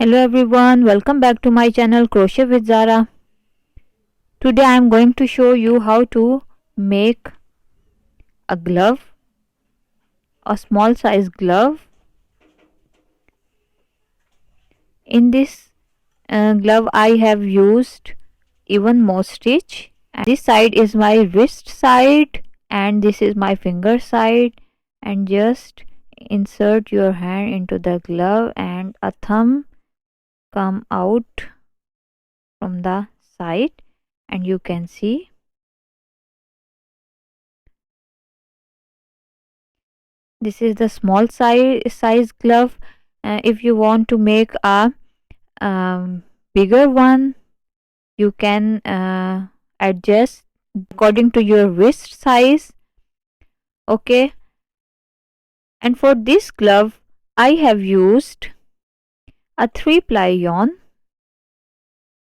Hello everyone, welcome back to my channel Crochet with Zahra. Today I am going to show you how to make a glove, a small size glove. In this glove I have used even more stitch. And this side is my wrist side and this is my finger side, and just insert your hand into the glove and a thumb come out from the side, and you can see this is the small size glove. If you want to make a bigger one, you can adjust according to your wrist size. Okay, and for this glove I have used a 3-ply yarn,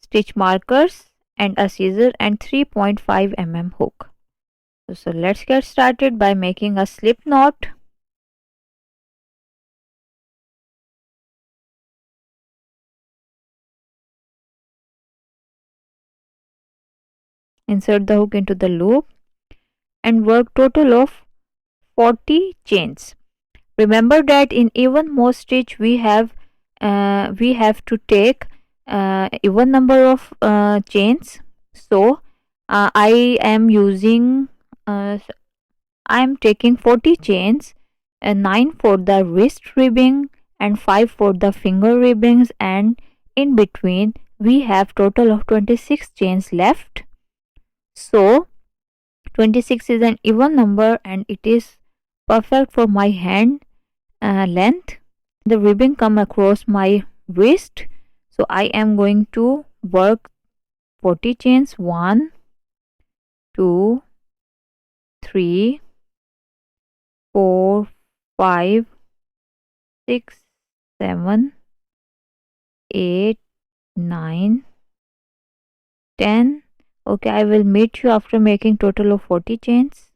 stitch markers and a scissor and 3.5 mm hook. So let's get started by making a slip knot. Insert the hook into the loop and work total of 40 chains. Remember that in even more stitch we have to take even number of chains. So I am using I am taking 40 chains, 9 for the wrist ribbing and 5 for the finger ribbings, and in between we have total of 26 chains left. So 26 is an even number and it is perfect for my hand length. The ribbon come across my wrist, so I am going to work 40 chains. 1 2 3 4 5 6 7 8 9 10. Okay, I will meet you after making total of 40 chains.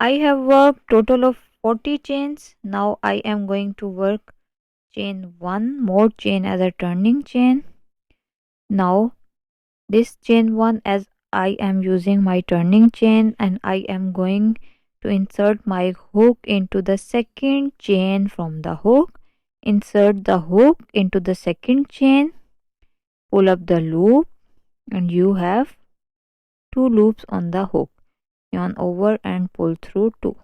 I have worked total of 40 chains. Now I am going to work chain 1 more chain as a turning chain. Now this chain 1, as I am using my turning chain, and I am going to insert my hook into the second chain from the hook. Insert the hook into the second chain, pull up the loop, and you have 2 loops on the hook. Yarn over and pull through 2.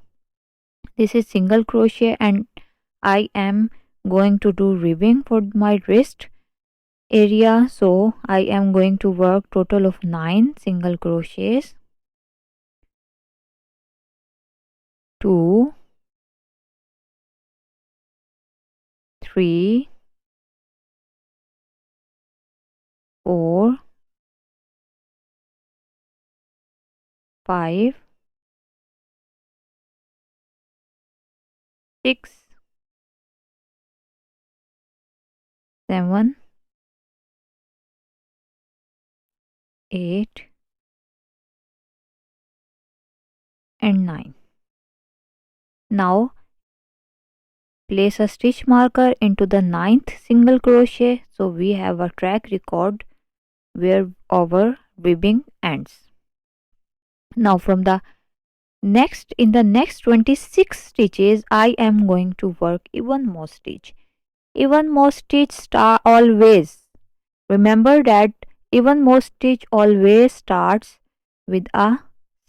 This is single crochet, and I am going to do ribbing for my wrist area, so I am going to work total of 9 single crochets. 2 3 4 5 6 7 8 and 9. Now place a stitch marker into the 9th single crochet, so we have a track record where our ribbing ends. Now from the next, in the next 26 stitches I am going to work even more stitch. Even more stitch always, remember that even more stitch always starts with a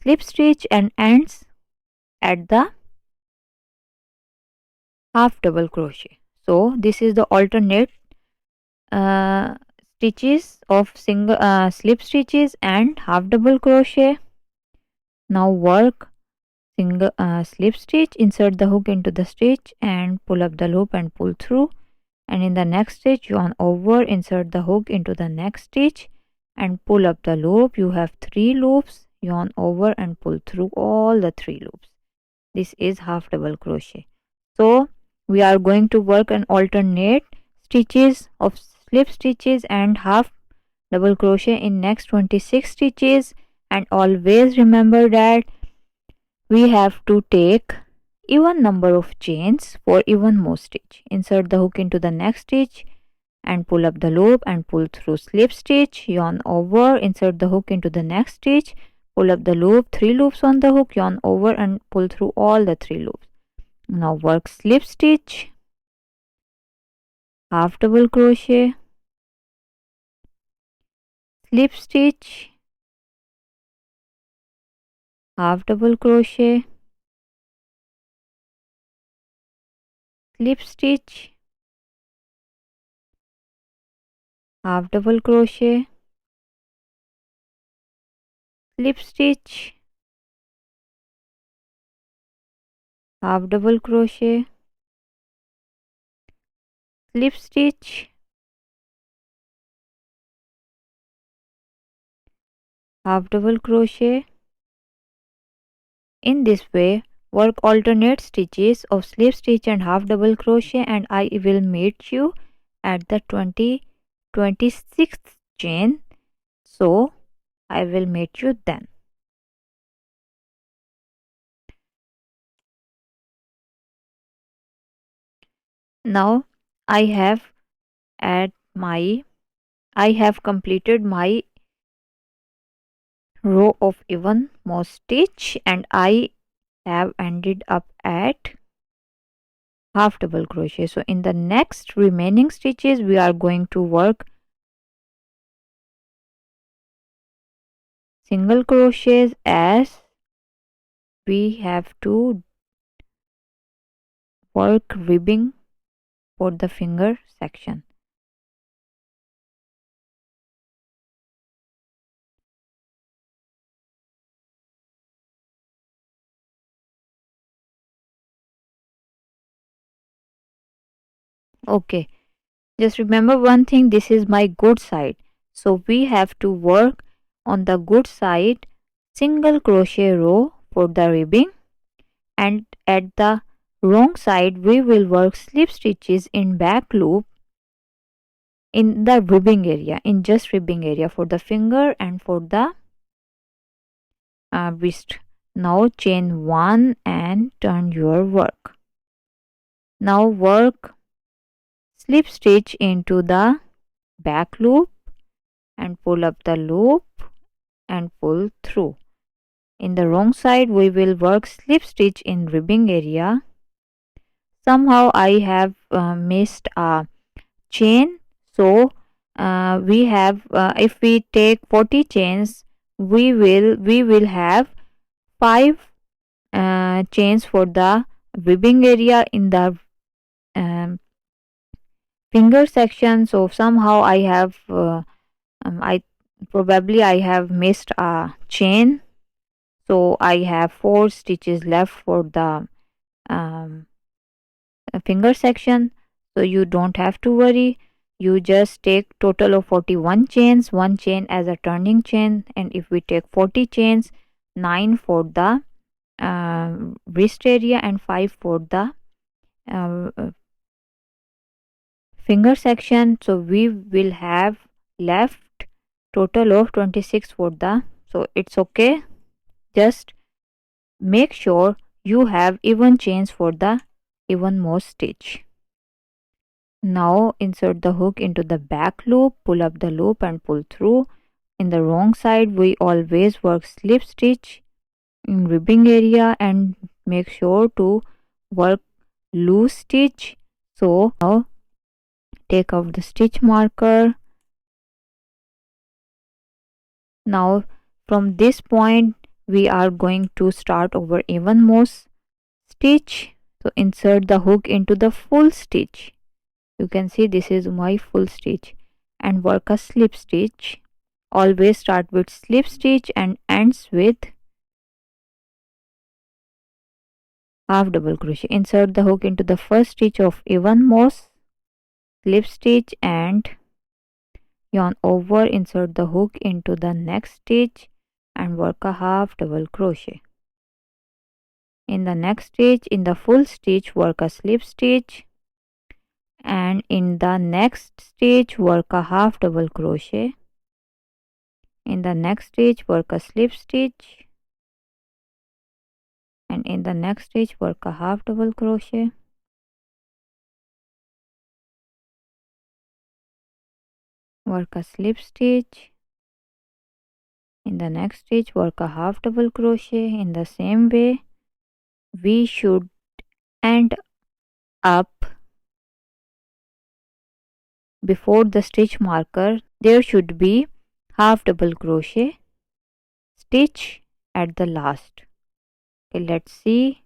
slip stitch and ends at the half double crochet. So this is the alternate stitches of single slip stitches and half double crochet. Now work single slip stitch, insert the hook into the stitch and pull up the loop and pull through, and in the next stitch yarn over, insert the hook into the next stitch and pull up the loop. You have 3 loops, yarn over and pull through all the 3 loops. This is half double crochet. So we are going to work an alternate stitches of slip stitches and half double crochet in next 26 stitches, and always remember that we have to take even number of chains for even more stitch. Insert the hook into the next stitch and pull up the loop and pull through slip stitch, yarn over, insert the hook into the next stitch, pull up the loop, 3 loops on the hook, yarn over and pull through all the 3 loops. Now work slip stitch, half double crochet, slip stitch, half double crochet, slip stitch, half double crochet, slip stitch, half double crochet, slip stitch, half double crochet. In this way, work alternate stitches of slip stitch and half double crochet, and I will meet you at the 26th chain. So I will meet you then. Now I have completed my row of even more stitch and I have ended up at half double crochet. So in the next remaining stitches we are going to work single crochets, as we have to work ribbing for the finger section. Okay, just remember one thing, this is my good side, so we have to work on the good side single crochet row for the ribbing, and at the wrong side we will work slip stitches in back loop in the ribbing area, in just ribbing area for the finger and for the wrist. Now chain 1 and turn your work. Now work slip stitch into the back loop and pull up the loop and pull through. In the wrong side we will work slip stitch in ribbing area. Somehow I have missed a chain, so we have if we take 40 chains, we will have 5 chains for the ribbing area in the finger section. So somehow I have I have missed a chain, so I have 4 stitches left for the finger section. So you don't have to worry, you just take total of 41 chains, 1 chain as a turning chain, and if we take 40 chains, 9 for the wrist area and 5 for the finger section. So we will have left total of 26 for the, so it's okay, just make sure you have even chains for the even more stitch. Now insert the hook into the back loop, pull up the loop and pull through. In the wrong side we always work slip stitch in ribbing area and make sure to work loose stitch. So now take out the stitch marker. Now from this point we are going to start our evenmost stitch. So insert the hook into the full stitch, you can see this is my full stitch, and work a slip stitch. Always start with slip stitch and ends with half double crochet. Insert the hook into the first stitch of evenmost, slip stitch and yarn over, insert the hook into the next stitch and work a half double crochet. In the next stitch, in the full stitch, work a slip stitch, and in the next stitch work a half double crochet. In the next stitch work a slip stitch, and in the next stitch work a half double crochet, work a slip stitch, in the next stitch work a half double crochet. In the same way we should end up before the stitch marker. There should be half double crochet stitch at the last. Okay, let's see.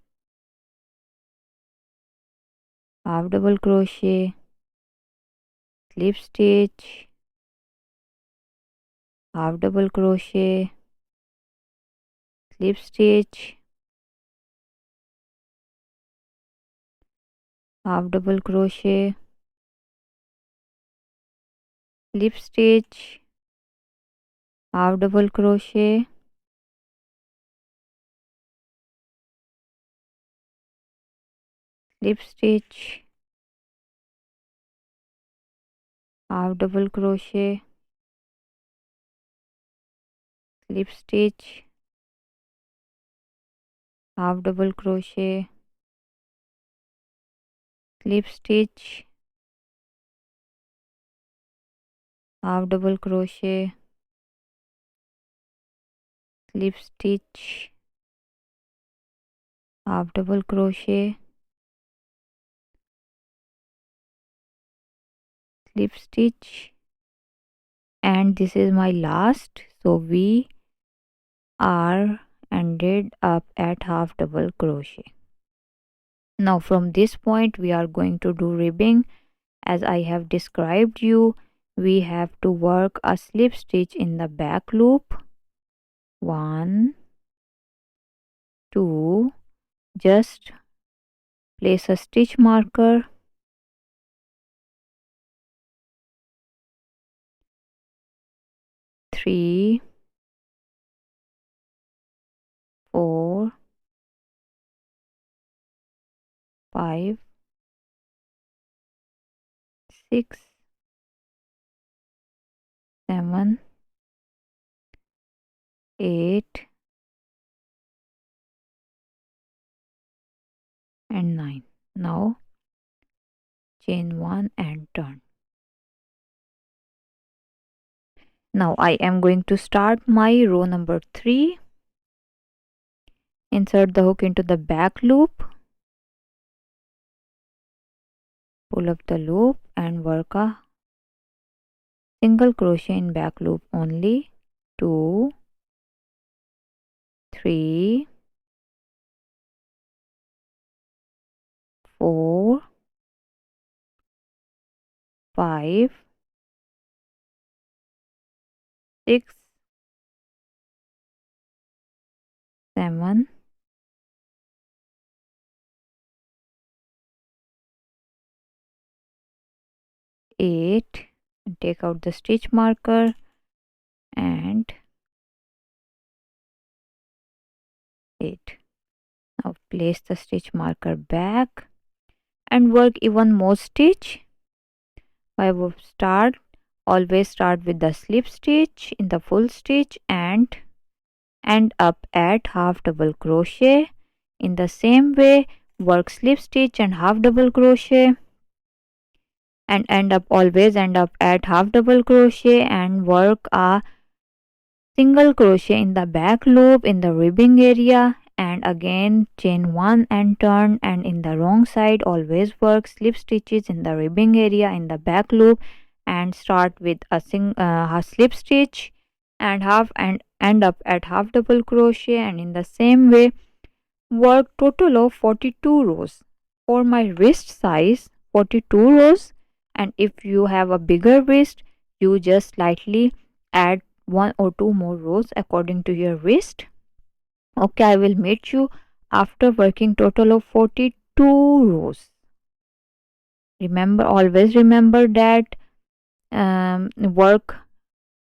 Half double crochet, slip stitch, half double crochet, slip stitch, half double crochet, slip stitch, half double crochet, slip stitch, half double crochet, slip stitch, half double crochet, slip stitch, half double crochet, slip stitch, half double crochet, slip stitch, and this is my last, so we are ended up at half double crochet. Now from this point we are going to do ribbing. As I have described you, we have to work a slip stitch in the back loop. 1, 2, just place a stitch marker, 3, 4, 5, 6, 7, 8 and 9. Now chain 1 and turn. Now I am going to start my row number 3. Insert the hook into the back loop, pull up the loop and work a single crochet in back loop only. 2, 3, 4, 5, 6, 7, 8, take out the stitch marker and 8. Now place the stitch marker back and work even more stitch. I will always start with the slip stitch in the full stitch and end up at half double crochet. In the same way work slip stitch and half double crochet and always end up at half double crochet and work a single crochet in the back loop in the ribbing area, and again chain 1 and turn, and in the wrong side always work slip stitches in the ribbing area in the back loop and start with a slip stitch and end up at half double crochet, and in the same way work total of 42 rows. For my wrist size 42 rows, and if you have a bigger wrist you just slightly add 1 or 2 more rows according to your wrist. Okay, I will meet you after working total of 42 rows. Always remember that work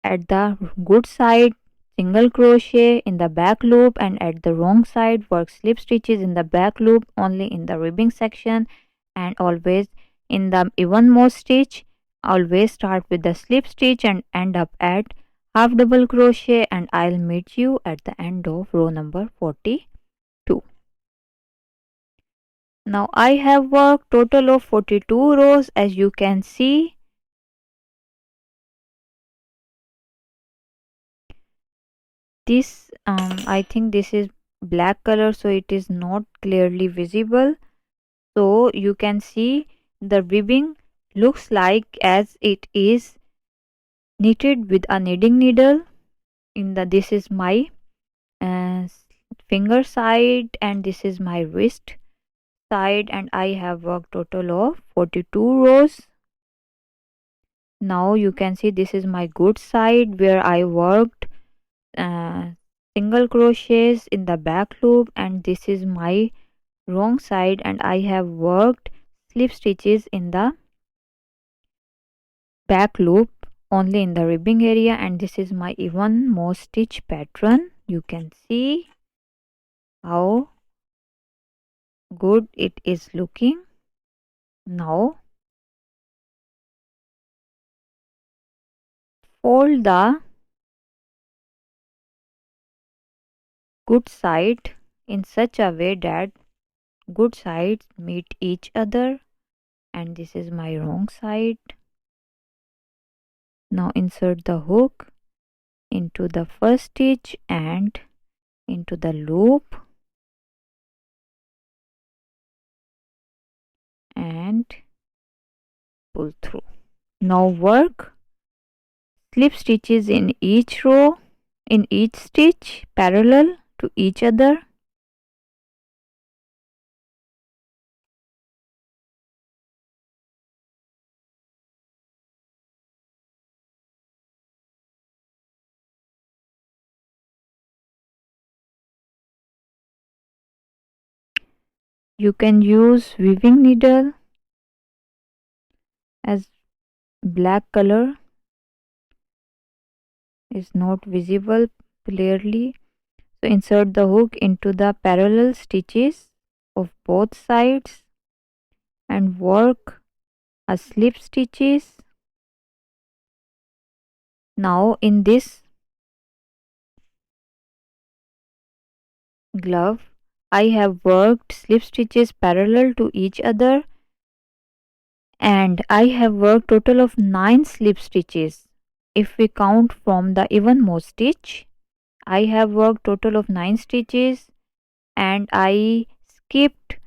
at the good side single crochet in the back loop, and at the wrong side work slip stitches in the back loop only in the ribbing section, and always in the evenmost stitch always start with the slip stitch and end up at half double crochet, and I'll meet you at the end of row number 42. Now I have worked total of 42 rows, as you can see. This I think this is black color, so it is not clearly visible. So you can see the ribbing looks like as it is knitted with a knitting needle. This is my uh, finger side and this is my wrist side, and I have worked total of 42 rows. Now you can see this is my good side where I worked uh, single crochets in the back loop, and this is my wrong side and I have worked slip stitches in the back loop only in the ribbing area, and this is my even more stitch pattern. You can see how good it is looking. Now fold the good side in such a way that good sides meet each other, and this is my wrong side. Now insert the hook into the first stitch and into the loop and pull through. Now work slip stitches in each row, in each stitch parallel to each other. You can use weaving needle as black color is not visible clearly. So insert the hook into the parallel stitches of both sides and work a slip stitches. Now in this glove I have worked slip stitches parallel to each other, and I have worked total of 9 slip stitches. If we count from the evenmost stitch, I have worked total of 9 stitches, and I skipped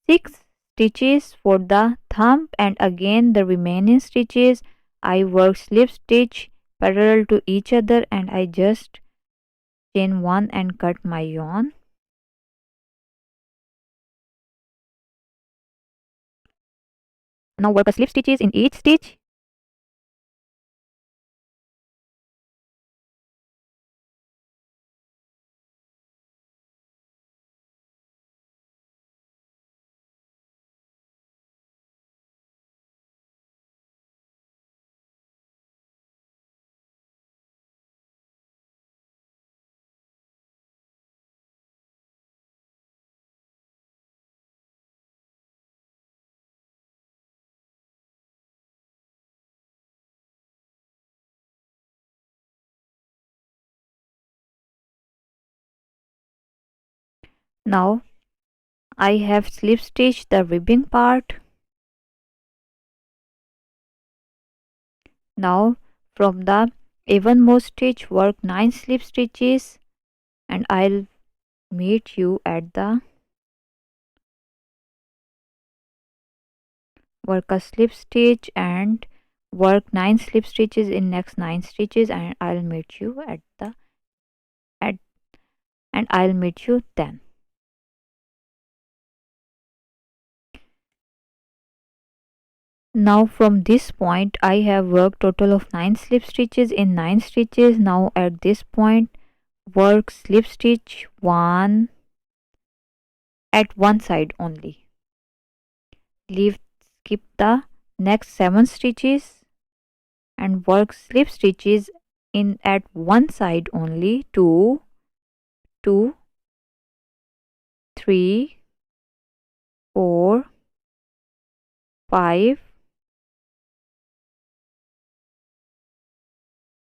6 stitches for the thumb, and again the remaining stitches I worked slip stitch parallel to each other, and I just chain 1 and cut my yarn. Now work a slip stitches in each stitch. Now I have slip stitched the ribbing part. Now from the evenmost stitch work 9 slip stitches, and I'll meet you at the work a slip stitch and work 9 slip stitches in next 9 stitches, and I'll meet you at and I'll meet you then. Now from this point I have worked total of 9 slip stitches in 9 stitches. Now at this point work slip stitch 1 at one side only. Skip the next 7 stitches and work slip stitches in at one side only. 2, 2, 3, 4, 5,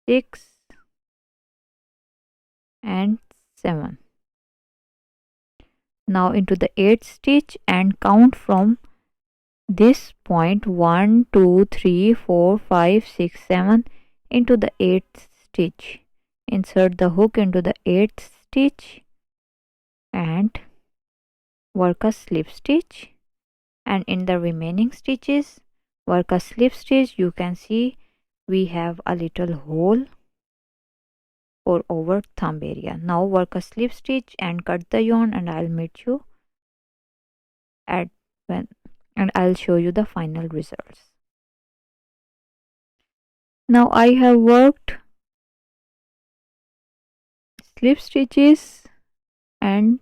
6 and 7. Now into the 8th stitch and count from this point 1 2 3 4 5 6 7 into the 8th stitch. Insert the hook into the 8th stitch and work a slip stitch, and in the remaining stitches work a slip stitch. You can see we have a little hole for over thumb area. Now work a slip stitch and cut the yarn, and I'll meet you at when and I'll show you the final results. Now I have worked slip stitches and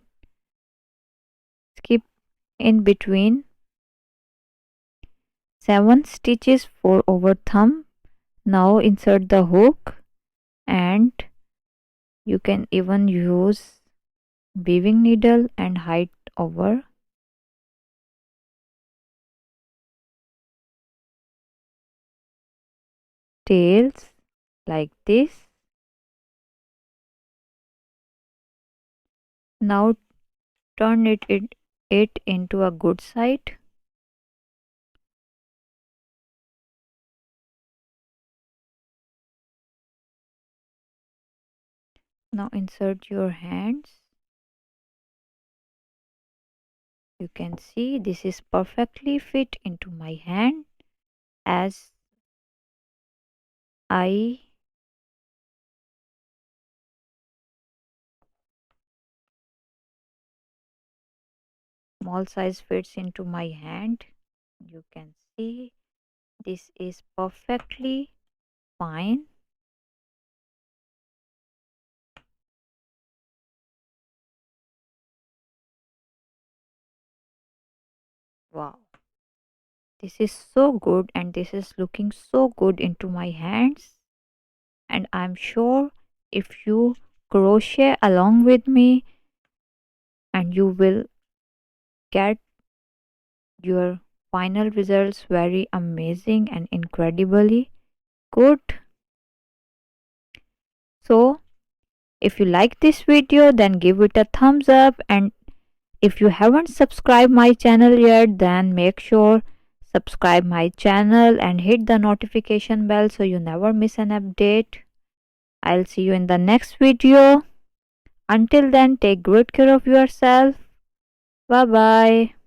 skip in between 7 stitches for over thumb. Now insert the hook, and you can even use weaving needle and height over tails like this. Now turn it into a good side. Now insert your hands. You can see this is perfectly fit into my hand as I small size fits into my hand. You can see this is perfectly fine. Wow, this is so good, and this is looking so good into my hands. And I'm sure if you crochet along with me, and you will get your final results very amazing and incredibly good. So if you like this video, then give it a thumbs up, and if you haven't subscribed my channel yet, then make sure subscribe my channel and hit the notification bell so you never miss an update. I'll see you in the next video. Until then, take great care of yourself. Bye bye.